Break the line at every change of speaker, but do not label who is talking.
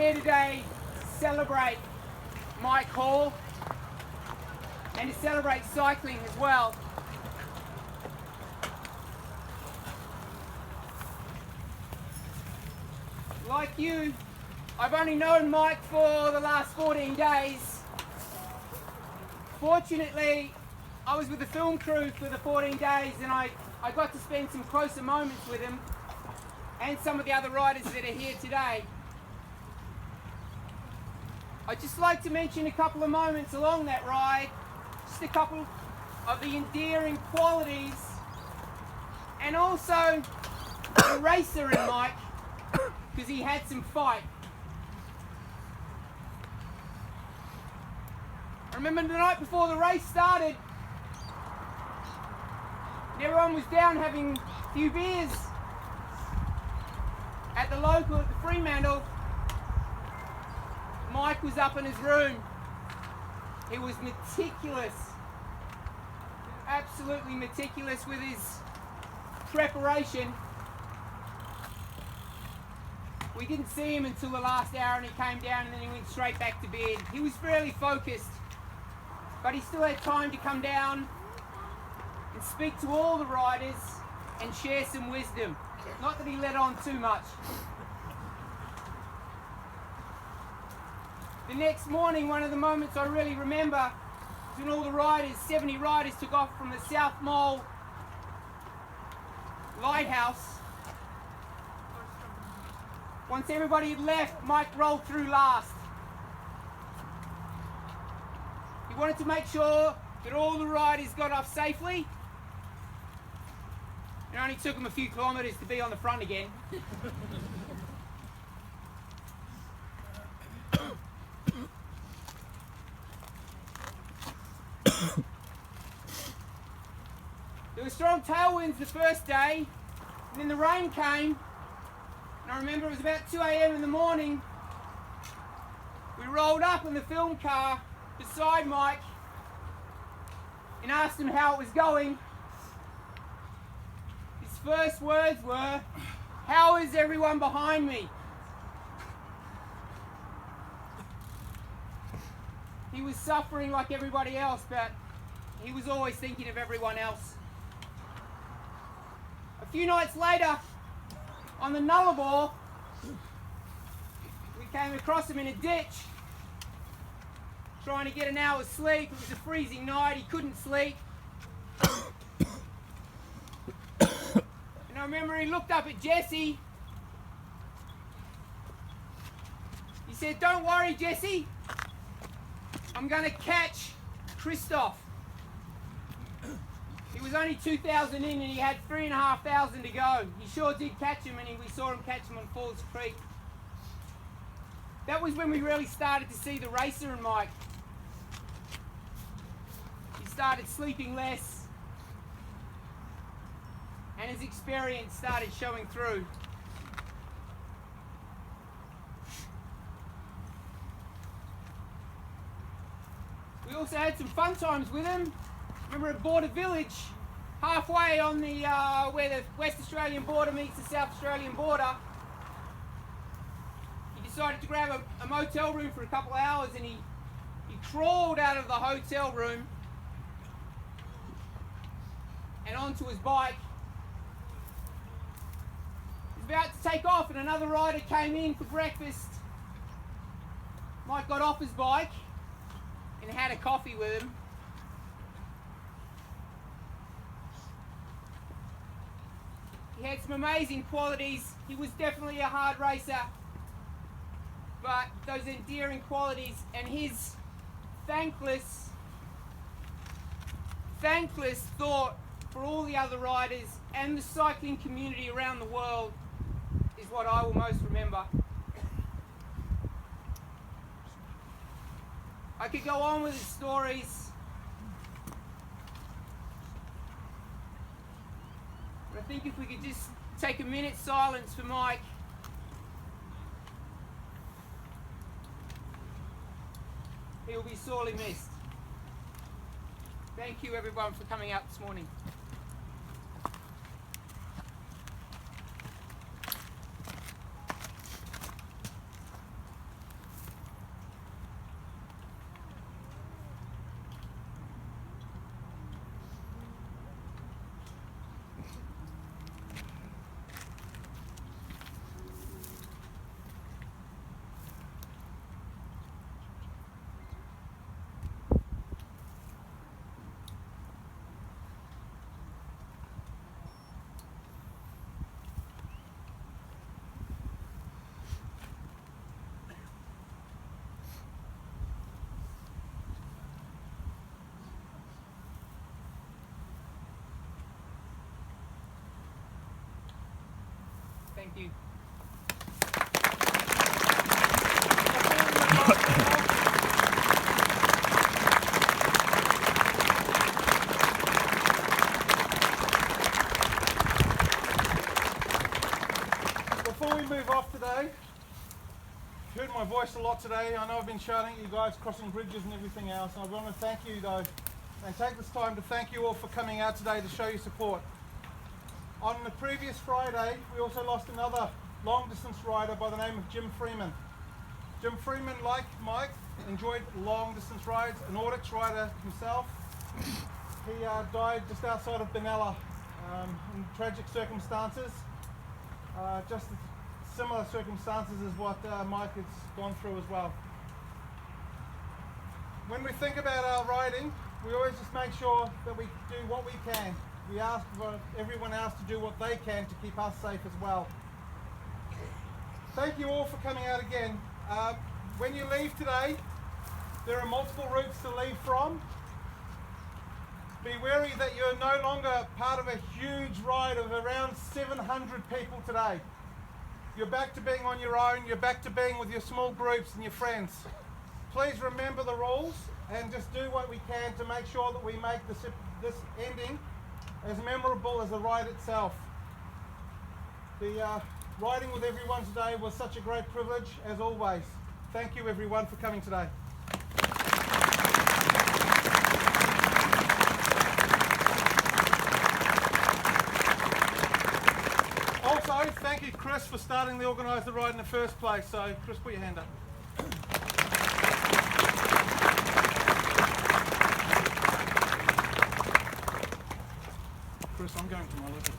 here today to celebrate Mike Hall and to celebrate cycling as well. Like you, I've only known Mike for the last 14 days. Fortunately, I was with the film crew for the 14 days and I got to spend some closer moments with him and some of the other riders that are here today. I'd just like to mention a couple of moments along that ride, just a couple of the endearing qualities and also the racer in Mike, because he had some fight. I remember the night before the race started, everyone was down having a few beers at the local at the Fremantle. Mike was up in his room. He was meticulous, absolutely meticulous with his preparation. We didn't see him until the last hour and he came down and then he went straight back to bed. He was fairly focused, but he still had time to come down and speak to all the riders and share some wisdom. Not that he let on too much. The next morning, one of the moments I really remember was when all the riders, 70 riders, took off from the South Mole lighthouse. Once everybody had left, Mike rolled through last. He wanted to make sure that all the riders got off safely. It only took him a few kilometres to be on the front again. There were strong tailwinds the first day, and then the rain came, and I remember it was about 2 a.m. in the morning. We rolled up in the film car beside Mike and asked him how it was going. His first words were, "How is everyone behind me?" He was suffering like everybody else, but he was always thinking of everyone else. A few nights later, on the Nullarbor, we came across him in a ditch, trying to get an hour's sleep. It was a freezing night, he couldn't sleep. And I remember he looked up at Jesse. He said, "Don't worry, Jesse, I'm going to catch Christoph." He was only 2,000 in and he had 3,500 to go. He sure did catch him, and we saw him catch him on Falls Creek. That was when we really started to see the racer in Mike. He started sleeping less and his experience started showing through. We also had some fun times with him. Remember at Border Village, halfway on the where the West Australian border meets the South Australian border, he decided to grab a motel room for a couple of hours, and he crawled out of the hotel room and onto his bike. He was about to take off and another rider came in for breakfast. Mike got off his bike and had a coffee with him. He had some amazing qualities. He was definitely a hard racer, but those endearing qualities and his thankless thought for all the other riders and the cycling community around the world is what I will most remember. I could go on with his stories, but I think if we could just take a minute's silence for Mike. He will be sorely missed. Thank you everyone for coming out this morning. Thank you.
Before we move off today, you've heard my voice a lot today. I know I've been shouting at you guys, crossing bridges and everything else. And I want to thank you though, and take this time to thank you all for coming out today to show your support. On the previous Friday, we also lost another long distance rider by the name of Jim Freeman. Jim Freeman, like Mike, enjoyed long distance rides, an Audix rider himself. He died just outside of Benalla in tragic circumstances. Just similar circumstances as what Mike has gone through as well. When we think about our riding, we always just make sure that we do what we can. We ask for everyone else to do what they can to keep us safe as well. Thank you all for coming out again. When you leave today, there are multiple routes to leave from. Be wary that you're no longer part of a huge ride of around 700 people today. You're back to being on your own, you're back to being with your small groups and your friends. Please remember the rules and just do what we can to make sure that we make this ending as memorable as the ride itself. The riding with everyone today was such a great privilege as always. Thank you everyone for coming today. Also, thank you Chris for starting to organise the ride in the first place. So Chris, put your hand up. Chris, I'm going to my local